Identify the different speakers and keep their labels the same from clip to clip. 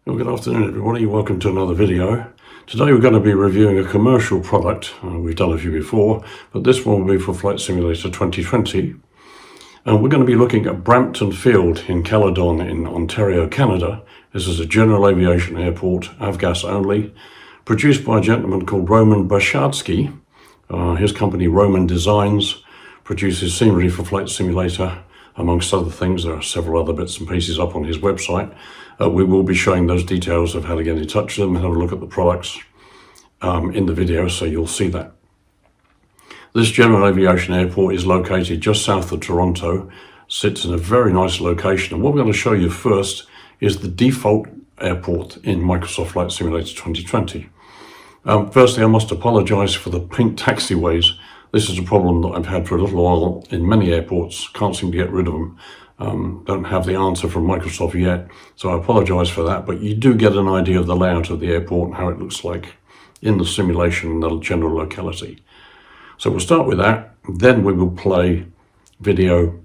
Speaker 1: Well, good afternoon everybody, welcome to another video. Today we're going to be reviewing a commercial product. We've done a few before, but this one will be for Flight Simulator 2020. And we're going to be looking at Brampton-Caledon in Ontario, Canada. This is a general aviation airport, avgas only, produced by a gentleman called ROMANDESIGN.CA. His company Roman Designs produces scenery for Flight Simulator. Amongst other things, there are several other bits and pieces up on his website. We will be showing those details of how to get in touch with them and have a look at the products in the video, so you'll see that. This general aviation airport is located just south of Toronto, sits in a very nice location, and what we're going to show you first is the default airport in Microsoft Flight Simulator 2020. Firstly, I must apologize for the pink taxiways. This is a problem that I've had for a little while in many airports, can't seem to get rid of them. Don't have the answer from Microsoft yet, so I apologize for that, but you do get an idea of the layout of the airport and how it looks like in the simulation in the general locality. So we'll start with that, then we will play video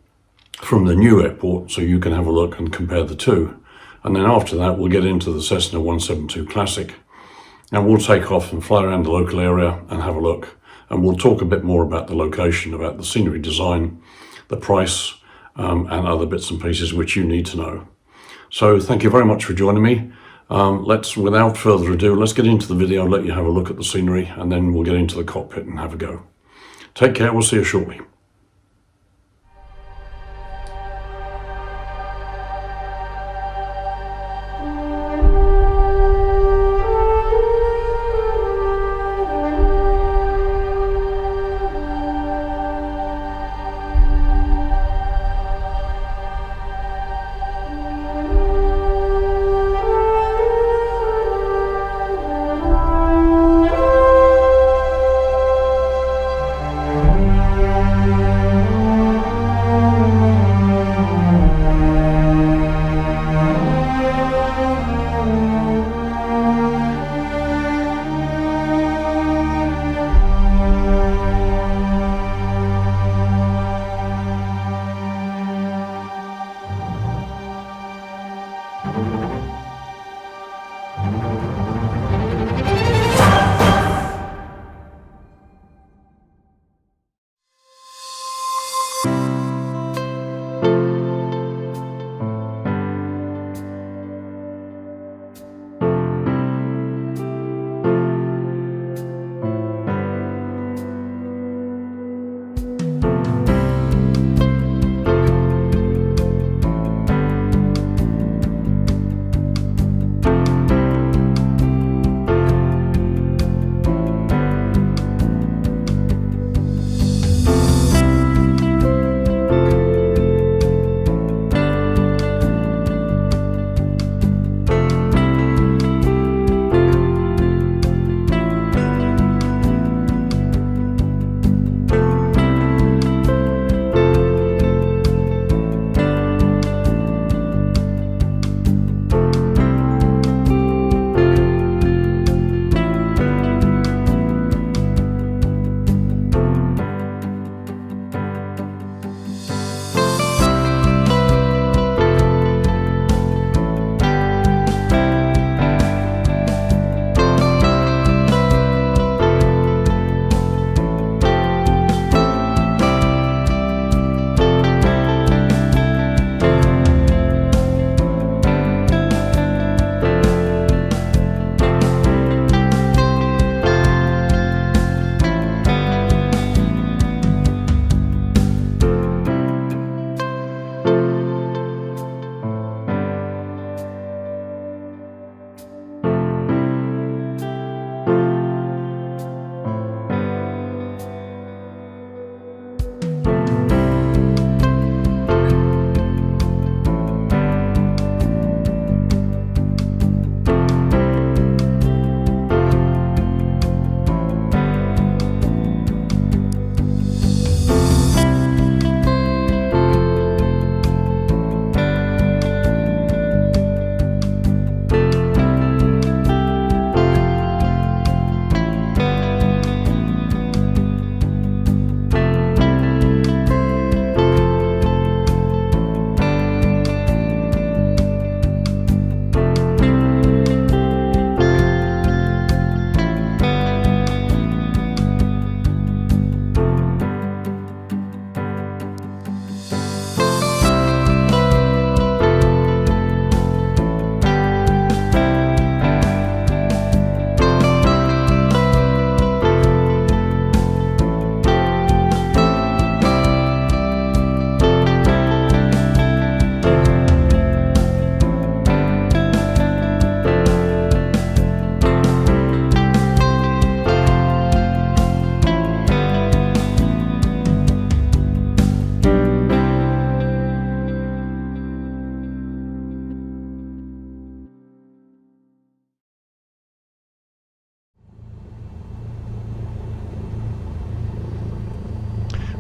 Speaker 1: from the new airport so you can have a look and compare the two. And then after that we'll get into the Cessna 172 Classic, and we'll take off and fly around the local area and have a look. And we'll talk a bit more about the location, about the scenery design, the price, and other bits and pieces which you need to know. So thank you very much for joining me. Without further ado, let's get into the video, let you have a look at the scenery, and then we'll get into the cockpit and have a go. Take care, we'll see you shortly.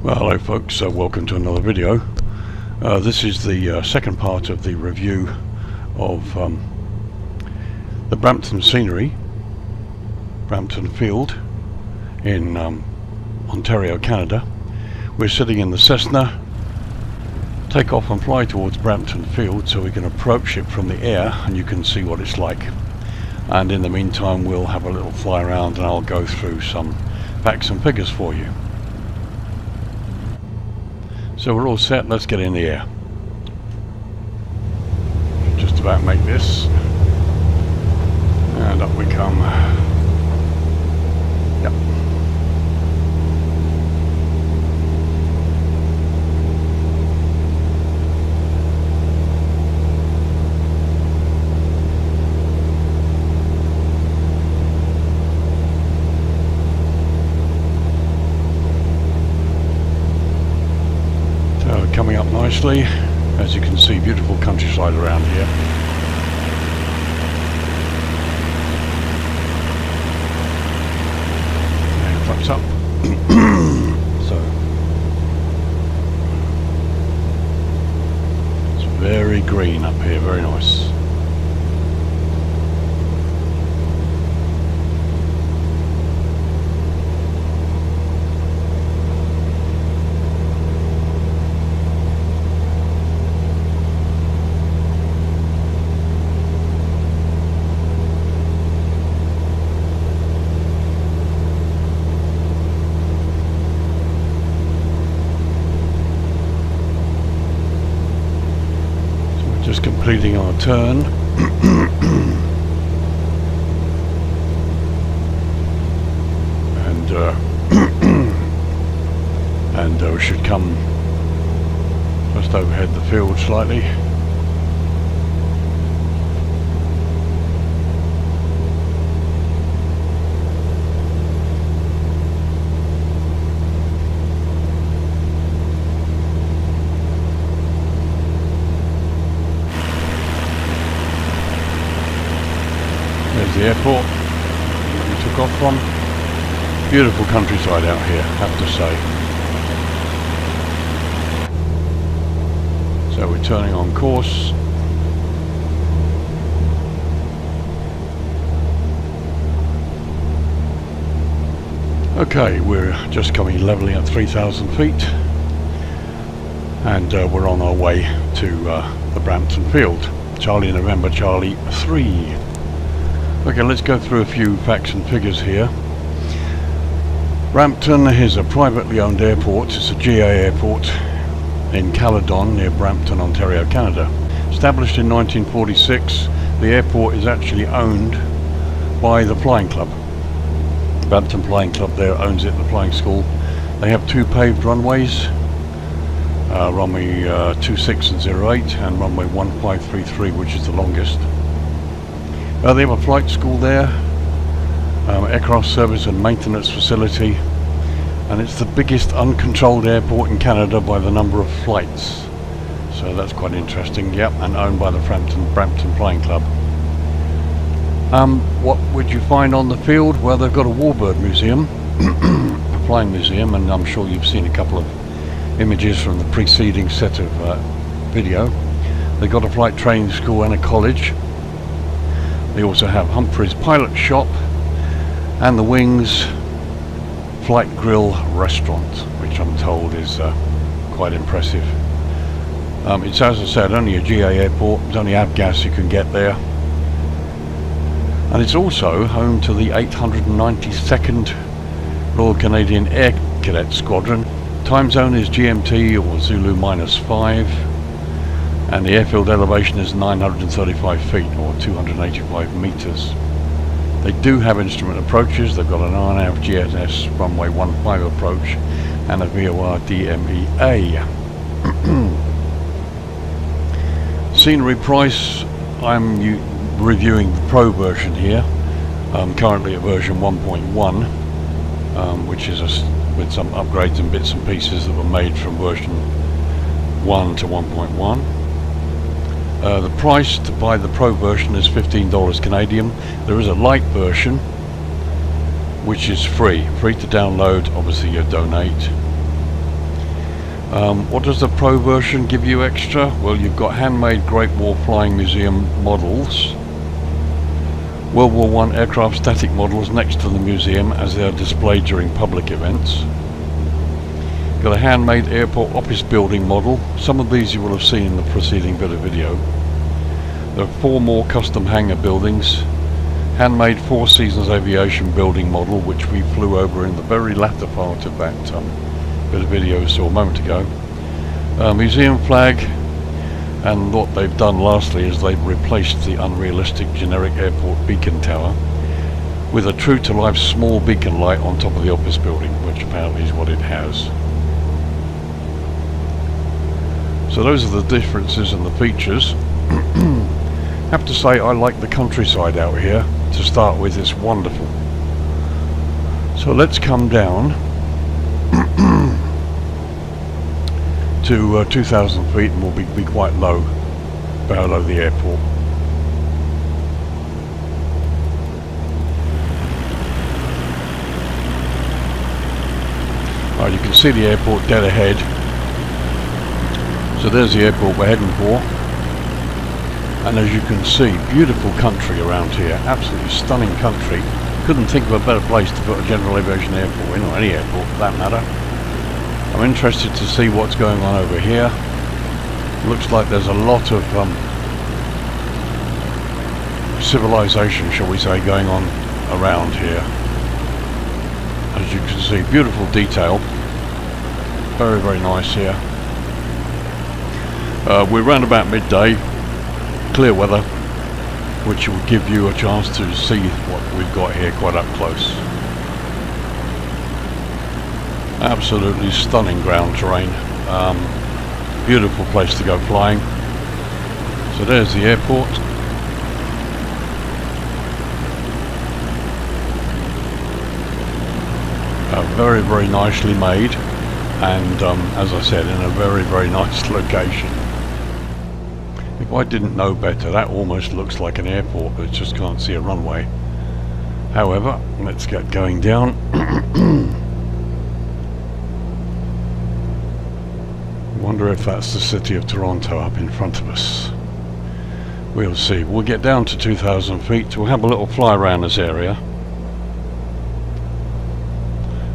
Speaker 1: Well, hello folks, welcome to another video. This is the second part of the review of the Brampton scenery, Brampton Field in Ontario, Canada. We're sitting in the Cessna, take off and fly towards Brampton Field so we can approach it from the air and you can see what it's like. And in the meantime we'll have a little fly around and I'll go through some facts and figures for you. So we're all set, let's get in the air. Just about make this. And up we come. Yep. Coming up nicely, as you can see, beautiful countryside around here. And flaps up. So it's very green up here, very nice. Just completing our turn. And we should come just overhead the field slightly. There's the airport that we took off from. Beautiful countryside out here, have to say. So we're turning on course. Okay, we're just coming levelly at 3,000 feet. And we're on our way to the Brampton Field. Charlie November, Charlie 3. Okay, let's go through a few facts and figures here. Brampton is a privately owned airport. It's a GA airport in Caledon near Brampton, Ontario, Canada. Established in 1946, the airport is actually owned by the flying club. Brampton Flying Club there owns it, the flying school. They have two paved runways, runway 26 and 08 and runway 1533, which is the longest. They have a flight school there, aircraft service and maintenance facility, and it's the biggest uncontrolled airport in Canada by the number of flights. So that's quite interesting, yep, and owned by the Brampton Flying Club. What would you find on the field? Well, they've got a warbird museum, a flying museum, and I'm sure you've seen a couple of images from the preceding set of video. They've got a flight training school and a college. They also have Humphrey's Pilot Shop and the Wings Flight Grill Restaurant, which I'm told is quite impressive. It's, as I said, only a GA airport. It's only avgas you can get there. And it's also home to the 892nd Royal Canadian Air Cadet Squadron. Time zone is GMT or Zulu -5. And the airfield elevation is 935 feet or 285 meters. They do have instrument approaches. They've got an RNAV GNS runway 15 approach and a VOR DMEA. Scenery price, I'm reviewing the Pro version here. I'm currently at version 1.1, which is with some upgrades and bits and pieces that were made from version 1 to 1.1. The price to buy the Pro version is $15 Canadian. There is a light version which is free to download. Obviously you donate. What does the Pro version give you extra? Well, you've got handmade Great War Flying Museum models, World War I aircraft static models next to the museum as they are displayed during public events. You've got a handmade airport office building model. Some of these you will have seen in the preceding bit of video. There are 4 more custom hangar buildings. Handmade Four Seasons aviation building model, which we flew over in the very latter part of that bit of video we saw a moment ago. Museum flag, and what they've done lastly is they've replaced the unrealistic generic airport beacon tower with a true-to-life small beacon light on top of the office building, which apparently is what it has. So those are the differences in the features. I have to say I like the countryside out here. To start with, it's wonderful. So let's come down to 2,000 feet, and we'll be quite low below the airport. Right, you can see the airport dead ahead. So there's the airport we're heading for. And as you can see, beautiful country around here, absolutely stunning country. Couldn't think of a better place to put a general aviation airport in, or any airport for that matter. I'm interested to see what's going on over here. Looks like there's a lot of civilization, shall we say, going on around here. As you can see, beautiful detail. Very, very nice here. We're around about midday. Clear weather, which will give you a chance to see what we've got here quite up close. Absolutely stunning ground terrain. Beautiful place to go flying. So there's the airport. Very, very nicely made, and as I said, in a very, very nice location. If I didn't know better, that almost looks like an airport, but just can't see a runway. However, let's get going down. Wonder if that's the city of Toronto up in front of us. We'll see. We'll get down to 2,000 feet. We'll have a little fly around this area.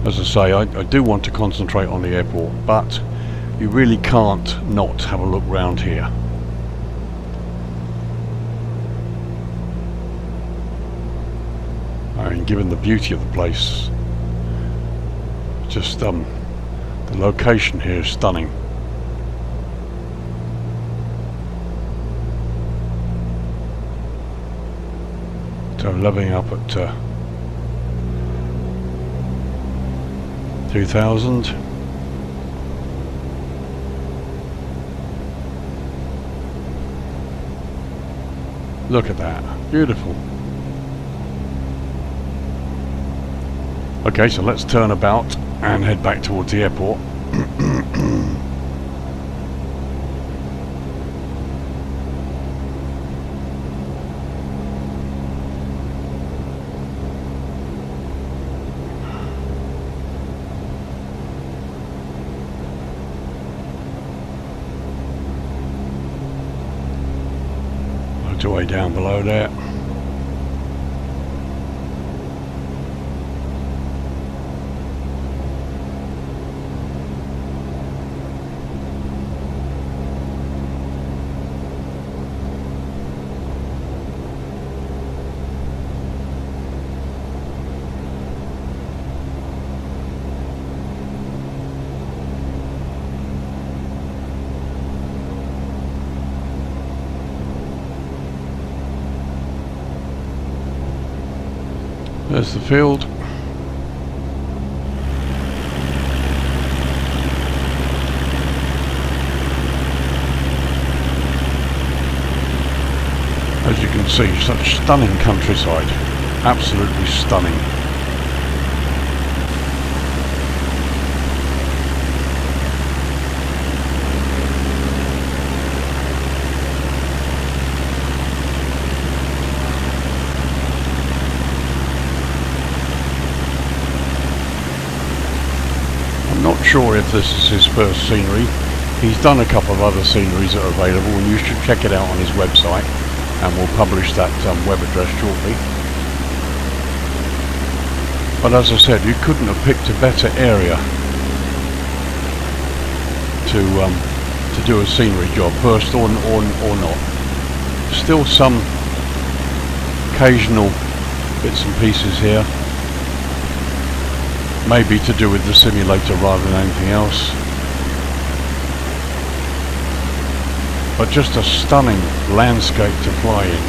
Speaker 1: As I say, I do want to concentrate on the airport, but you really can't not have a look round here. I mean, given the beauty of the place, just the location here is stunning. So leveling up at 2,000. Look at that, beautiful. Okay, so let's turn about and head back towards the airport. Loads of way down below there. There's the field. As you can see, such stunning countryside. Absolutely stunning. sure if this is his first scenery. He's done a couple of other sceneries that are available, and you should check it out on his website, and we'll publish that web address shortly. But as I said, you couldn't have picked a better area to do a scenery job, first or not. Still some occasional bits and pieces here, maybe to do with the simulator rather than anything else. But just a stunning landscape to fly in.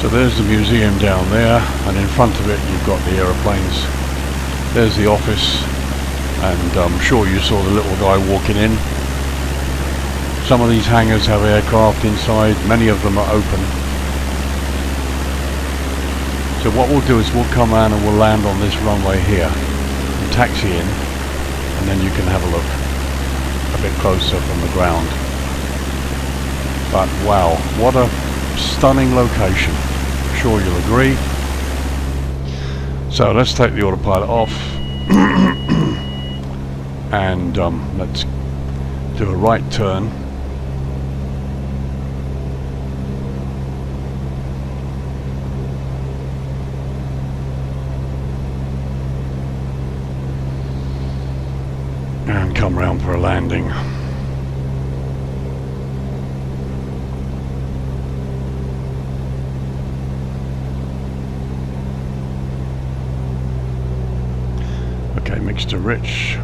Speaker 1: So there's the museum down there, and in front of it you've got the aeroplanes. There's the office, and I'm sure you saw the little guy walking in. Some of these hangars have aircraft inside, many of them are open. So what we'll do is we'll come around and we'll land on this runway here and taxi in, and then you can have a look a bit closer from the ground. But wow, what a stunning location. I'm sure you'll agree. So let's take the autopilot off and let's do a right turn. And come round for a landing. Okay, mixed to rich.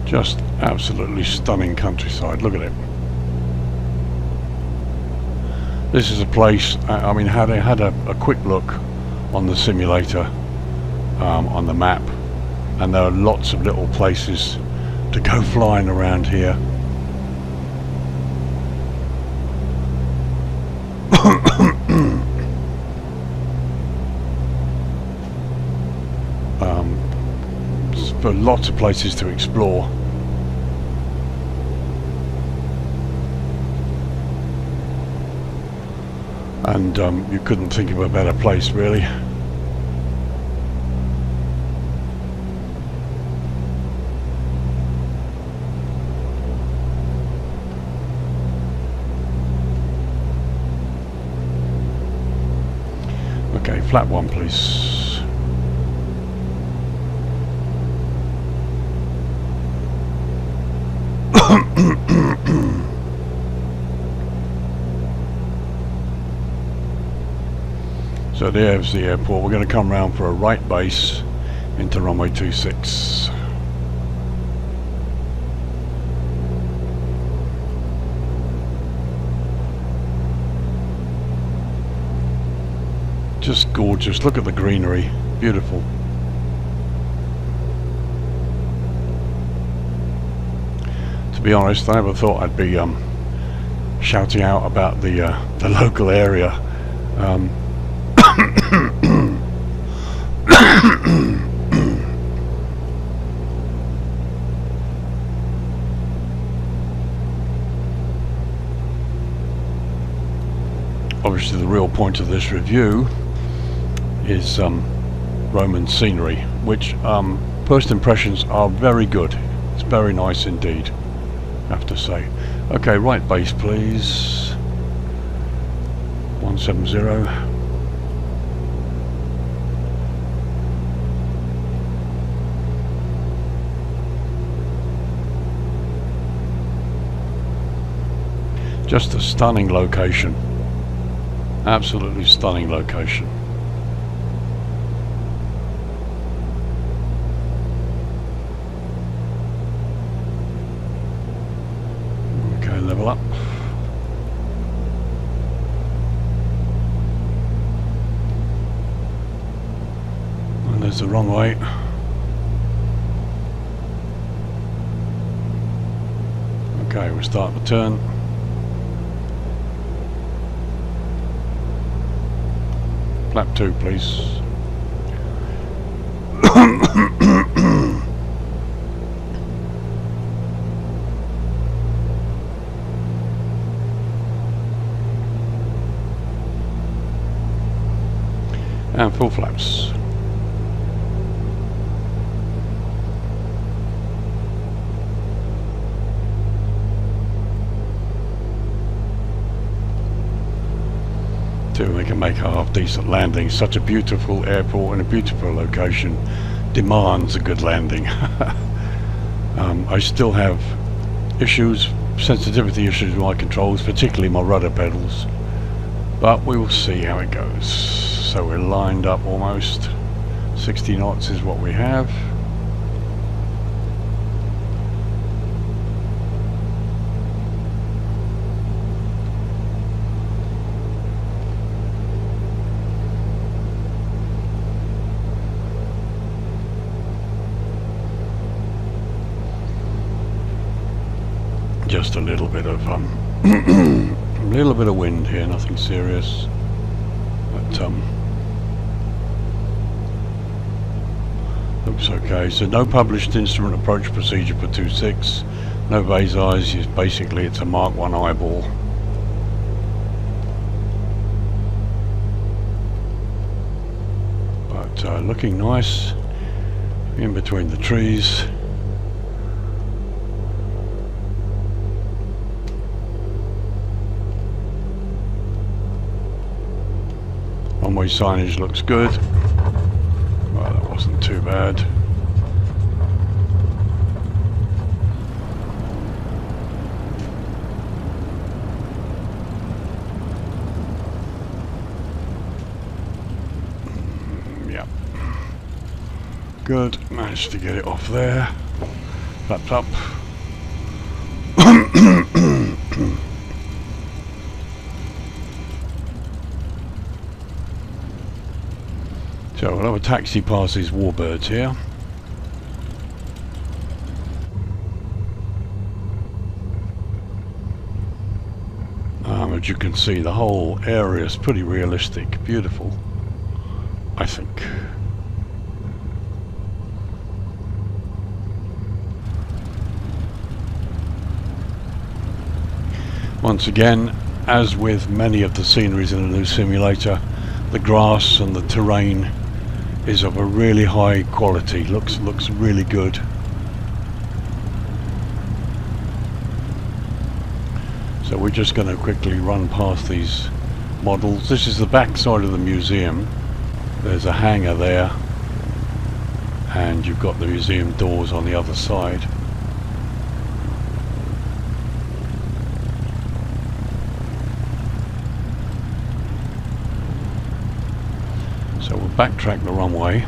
Speaker 1: Just absolutely stunning countryside. Look at it. This is a place, I mean, had a quick look on the simulator, on the map, and there are lots of little places to go flying around here. For lots of places to explore. And you couldn't think of a better place, really. Okay, flat one, please. So there's the airport. We're going to come round for a right base into runway 26. Just gorgeous. Look at the greenery. Beautiful. To be honest, I never thought I'd be shouting out about the local area. Obviously the real point of this review is Roman scenery, which first impressions are very good. It's very nice indeed, I have to say. Okay, right base please. 170. Just a stunning location. Absolutely stunning location. Okay, level up. And there's the runway. Okay, we'll start the turn. Flap 2, please. and full flaps. We can make a half decent landing. Such a beautiful airport and a beautiful location demands a good landing. I still have issues, sensitivity issues with my controls, particularly my rudder pedals, but we will see how it goes. So we're lined up almost. 60 knots is what we have. Just a little bit of a little bit of wind here, nothing serious, but looks okay. So no published instrument approach procedure for 2.6, no base eyes. Basically it's a Mark 1 eyeball. But looking nice in between the trees. Runway signage looks good. Well, that wasn't too bad. Yeah. Good. Managed to get it off there. Flapped up. So we'll have a taxi past these warbirds here. As you can see, the whole area is pretty realistic, beautiful, I think. Once again, as with many of the sceneries in a new simulator, the grass and the terrain is of a really high quality. Looks really good. So we're just going to quickly run past these models. This is the back side of the museum. There's a hangar there, and you've got the museum doors on the other side. So we'll backtrack the runway.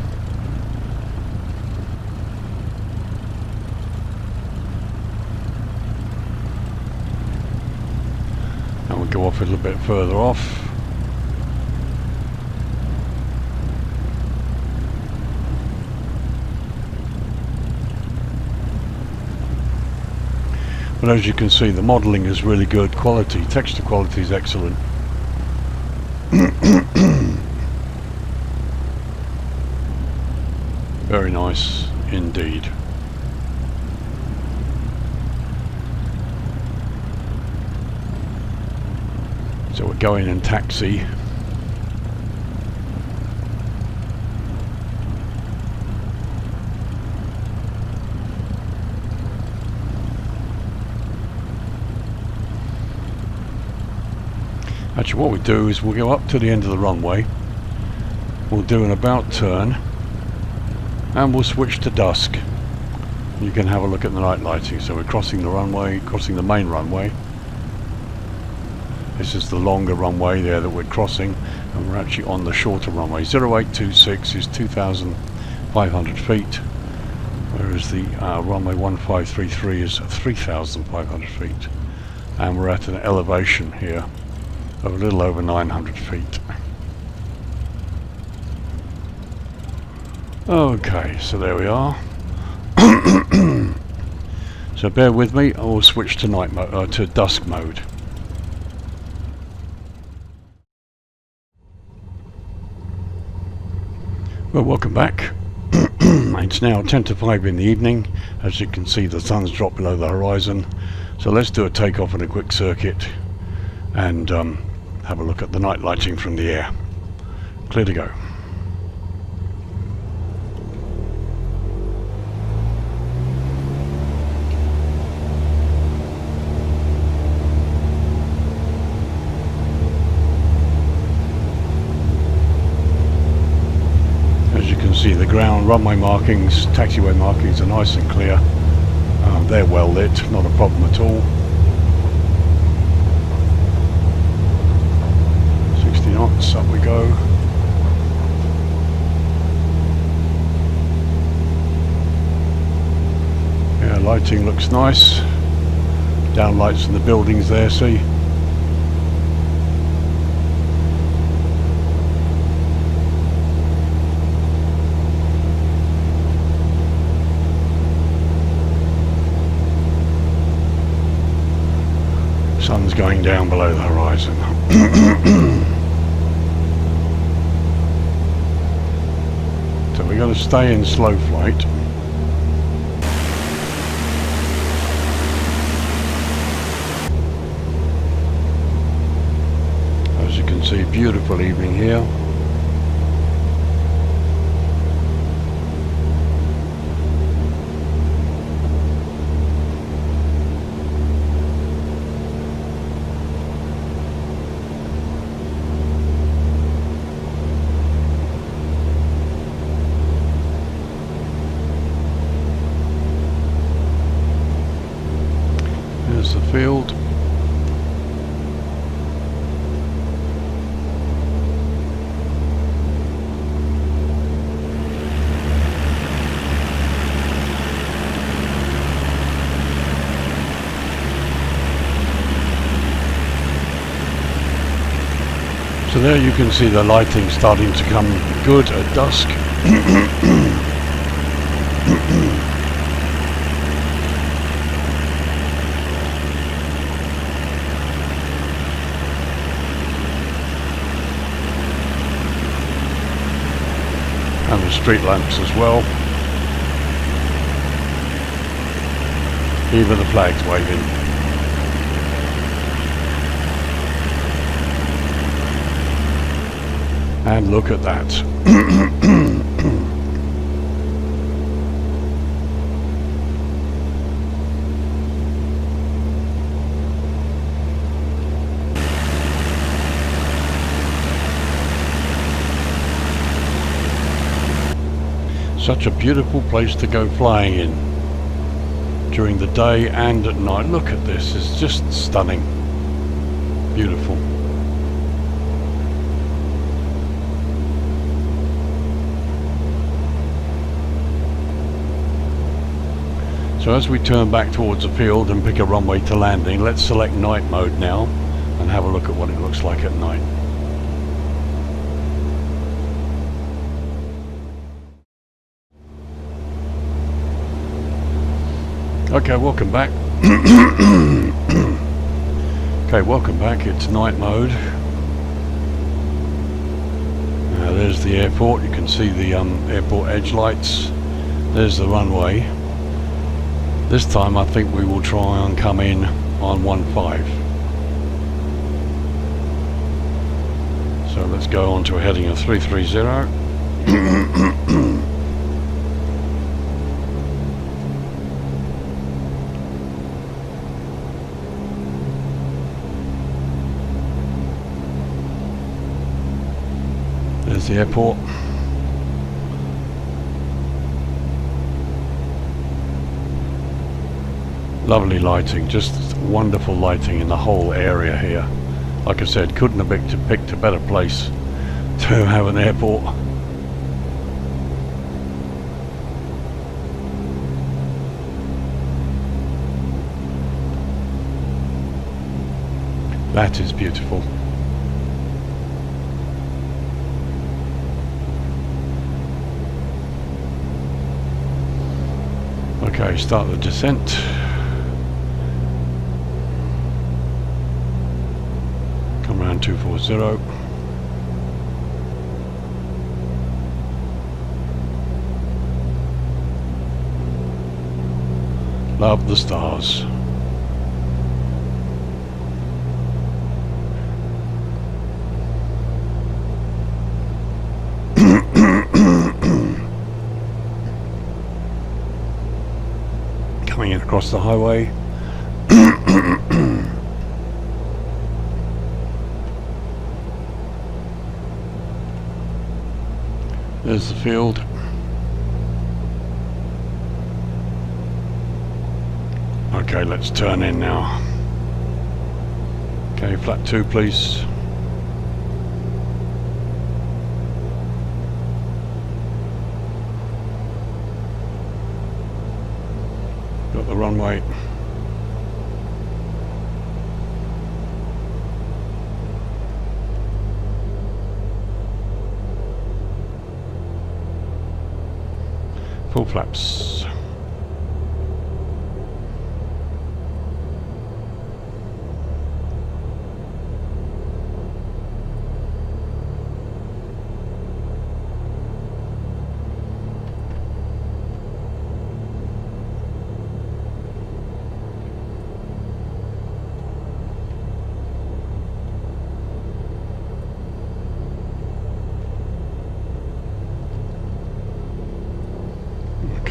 Speaker 1: And we'll go off a little bit further off. But as you can see, the modelling is really good quality. Texture quality is excellent. Very nice indeed. So we're going in taxi. Actually, what we do is we'll go up to the end of the runway. We'll do an about turn. And we'll switch to dusk. You can have a look at the night lighting. So we're crossing the runway, crossing the main runway. This is the longer runway there that we're crossing, and we're actually on the shorter runway. 0826 is 2,500 feet, whereas the runway 1533 is 3,500 feet. And we're at an elevation here of a little over 900 feet. Okay, so there we are. So bear with me, I will switch to night mode, to dusk mode. Well, welcome back. It's now 10 to 5 in the evening. As you can see, the sun's dropped below the horizon. So let's do a takeoff and a quick circuit and have a look at the night lighting from the air. Clear to go. see the ground runway markings, taxiway markings are nice and clear. They're well lit, not a problem at all. 60 knots, up we go. Yeah, lighting looks nice. Downlights in the buildings there, see? Sun's going down below the horizon. So we're going to stay in slow flight. As you can see, beautiful evening here. There's the field. So there you can see the lighting starting to come good at dusk. And the street lamps as well. Even the flags waving. And look at that. Such a beautiful place to go flying in during the day and at night. Look at this, it's just stunning. Beautiful. So as we turn back towards the field and pick a runway to landing, let's select night mode now and have a look at what it looks like at night. Okay, welcome back. Okay, welcome back. It's night mode. Now there's the airport. You can see the airport edge lights. There's the runway. This time I think we will try and come in on 15. So let's go on to a heading of 330. There's the airport. Lovely lighting, just wonderful lighting in the whole area here. Like I said, couldn't have picked a better place to have an airport. That is beautiful. Okay, start the descent. Come around 240. Love the stars. Coming in across the highway. There's the field. Okay, let's turn in now. Okay, flat 2 please. Got the runway. Full flaps.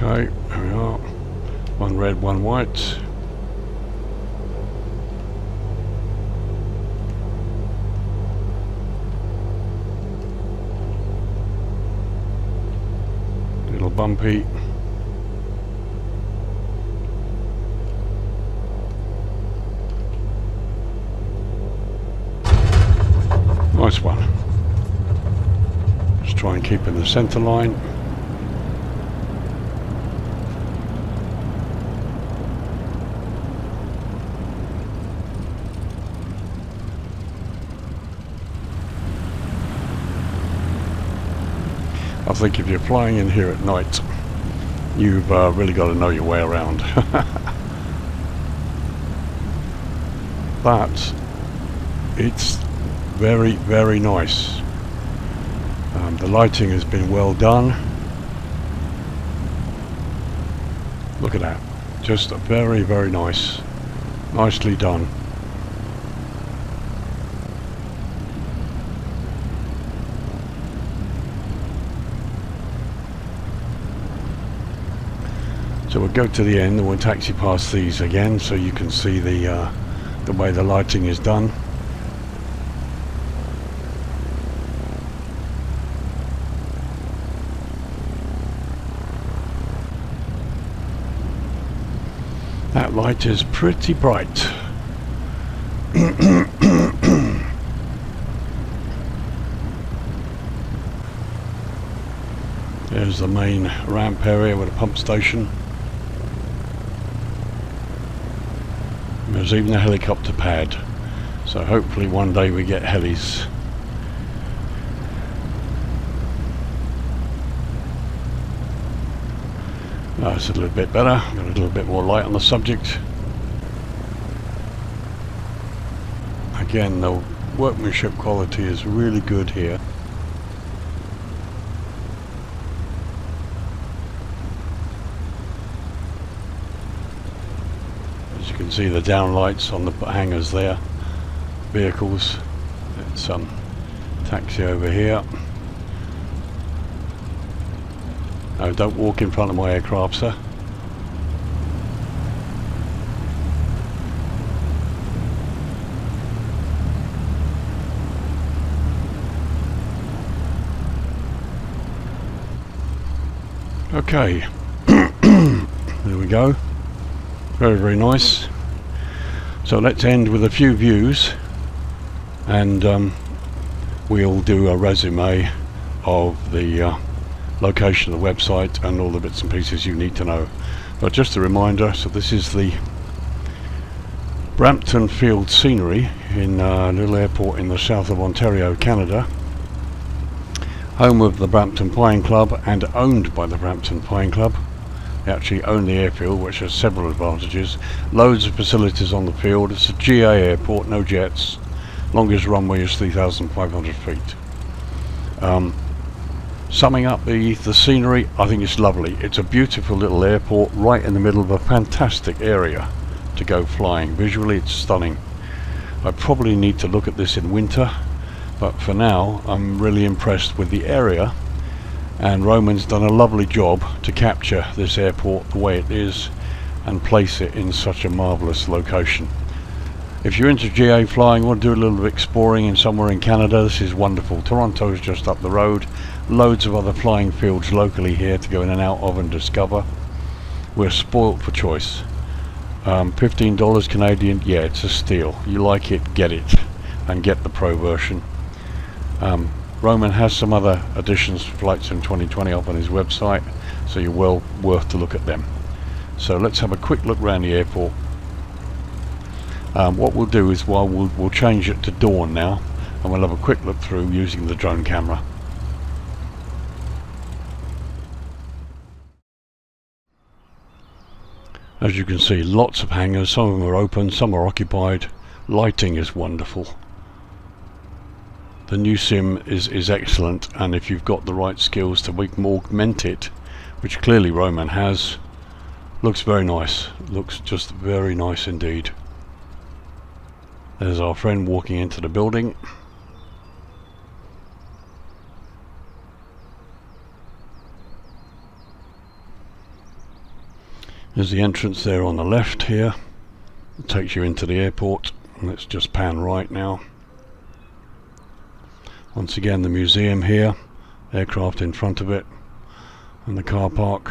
Speaker 1: Okay, there we are. One red, one white. Little bumpy. Nice one. Just try and keep in the centre line. I think if you're flying in here at night, you've really got to know your way around. But it's very, very nice. The lighting has been well done. Look at that. Just very, very nice. Nicely done. So we'll go to the end and we'll taxi past these again so you can see the way the lighting is done. That light is pretty bright. There's the main ramp area with a pump station. There's even a helicopter pad, so hopefully one day we get helis. That's a little bit better, got a little bit more light on the subject. Again, the workmanship quality is really good here. As you can see, the downlights on the hangars there, vehicles. It's taxi over here. No, don't walk in front of my aircraft, sir. Okay, there we go. Very, very nice. So let's end with a few views, and we'll do a resume of the location of the website and all the bits and pieces you need to know. But just a reminder, so this is the Brampton Field scenery in a little airport in the south of Ontario, Canada, home of the Brampton Flying Club and owned by the Brampton Flying Club. They actually own the airfield, which has several advantages. Loads of facilities on the field. It's a GA airport, no jets. Longest runway is 3,500 feet. Summing up the scenery, I think it's lovely. It's a beautiful little airport right in the middle of a fantastic area to go flying. Visually it's stunning. I probably need to look at this in winter, but for now I'm really impressed with the area, and Roman's done a lovely job to capture this airport the way it is and place it in such a marvellous location. If you're into GA flying, want to do a little bit of exploring in somewhere in Canada, this is wonderful. Toronto's just up the road. Loads of other flying fields locally here to go in and out of and discover. We're spoilt for choice. $15 Canadian, yeah, it's a steal. You like it, get it, and get the Pro version. Roman has some other additions for Flight Sim 2020 up on his website, so you're well worth to look at them. So let's have a quick look around the airport. What we'll do is we'll change it to dawn now, and we'll have a quick look through using the drone camera. As you can see, lots of hangars, some of them are open, some are occupied. Lighting is wonderful. The new sim is excellent, and if you've got the right skills to augment it, which clearly Roman has, looks very nice. Looks just very nice indeed. There's our friend walking into the building. There's the entrance there on the left here. It takes you into the airport. Let's just pan right now. Once again, the museum here, aircraft in front of it, and the car park.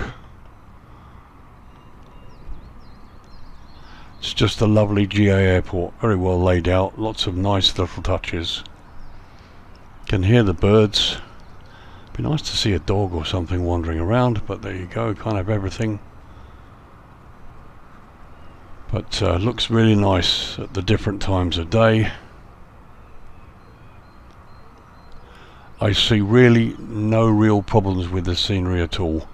Speaker 1: It's just a lovely GA airport, very well laid out, lots of nice little touches. Can hear the birds. Be nice to see a dog or something wandering around, but there you go, can't have everything. But looks really nice at the different times of day. I see really no real problems with the scenery at all.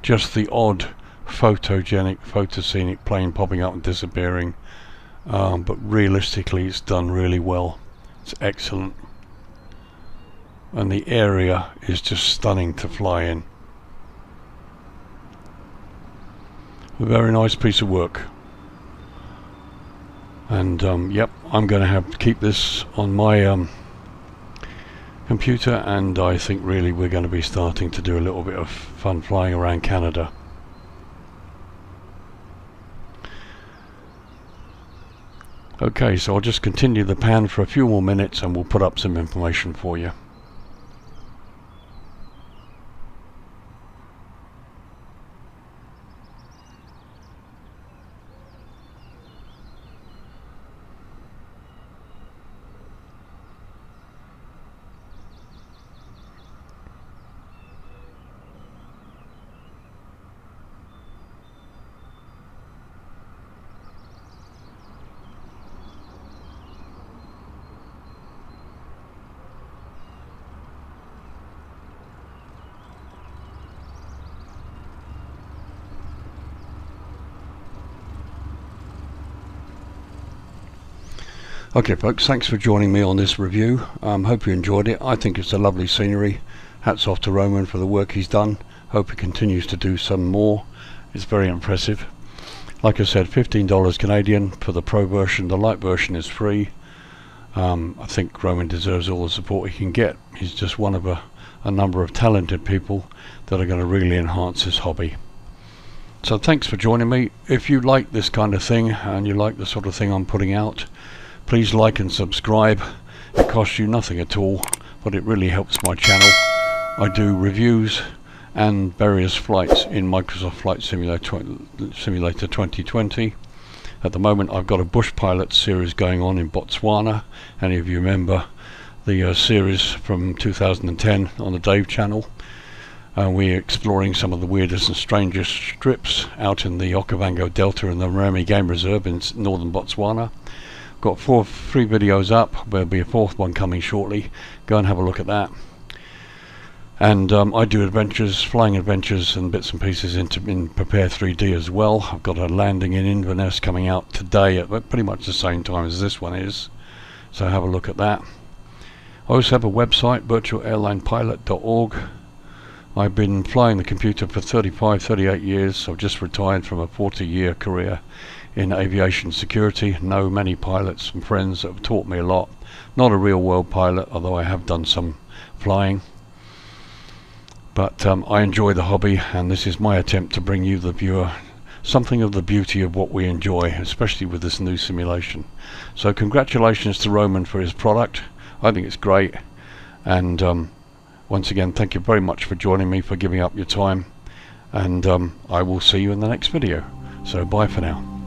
Speaker 1: Just the odd photoscenic plane popping up and disappearing. But realistically it's done really well. It's excellent. And the area is just stunning to fly in. A very nice piece of work. And yep, I'm going to have to keep this on my computer, and I think really we're going to be starting to do a little bit of fun flying around Canada. Okay, so I'll just continue the pan for a few more minutes and we'll put up some information for you. Okay folks, thanks for joining me on this review. Hope you enjoyed it. I think it's a lovely scenery. Hats off to Roman for the work he's done. Hope he continues to do some more. It's very impressive. Like I said, $15 Canadian for the Pro version. The Light version is free. I think Roman deserves all the support he can get. He's just one of a number of talented people that are going to really enhance his hobby. So thanks for joining me. If you like this kind of thing and you like the sort of thing I'm putting out, please like and subscribe. It costs you nothing at all, but it really helps my channel. I do reviews and various flights in Microsoft Flight Simulator 2020. At the moment I've got a bush pilot series going on in Botswana. Any of you remember the series from 2010 on the Dave channel? We're exploring some of the weirdest and strangest strips out in the Okavango Delta and the Maremi Game Reserve in northern Botswana. Got 3 videos up. There'll be a 4th one coming shortly. Go and have a look at that. And I do adventures, flying adventures and bits and pieces in Prepare 3D as well. I've got a landing in Inverness coming out today at pretty much the same time as this one is. So have a look at that. I also have a website, virtualairlinepilot.org. I've been flying the computer for 38 years. I've just retired from a 40-year career in aviation security. Know many pilots and friends that have taught me a lot. Not a real world pilot, although I have done some flying. But I enjoy the hobby, and this is my attempt to bring you, the viewer, something of the beauty of what we enjoy, especially with this new simulation. So congratulations to Roman for his product. I think it's great. And once again, thank you very much for joining me, for giving up your time. And I will see you in the next video. So bye for now.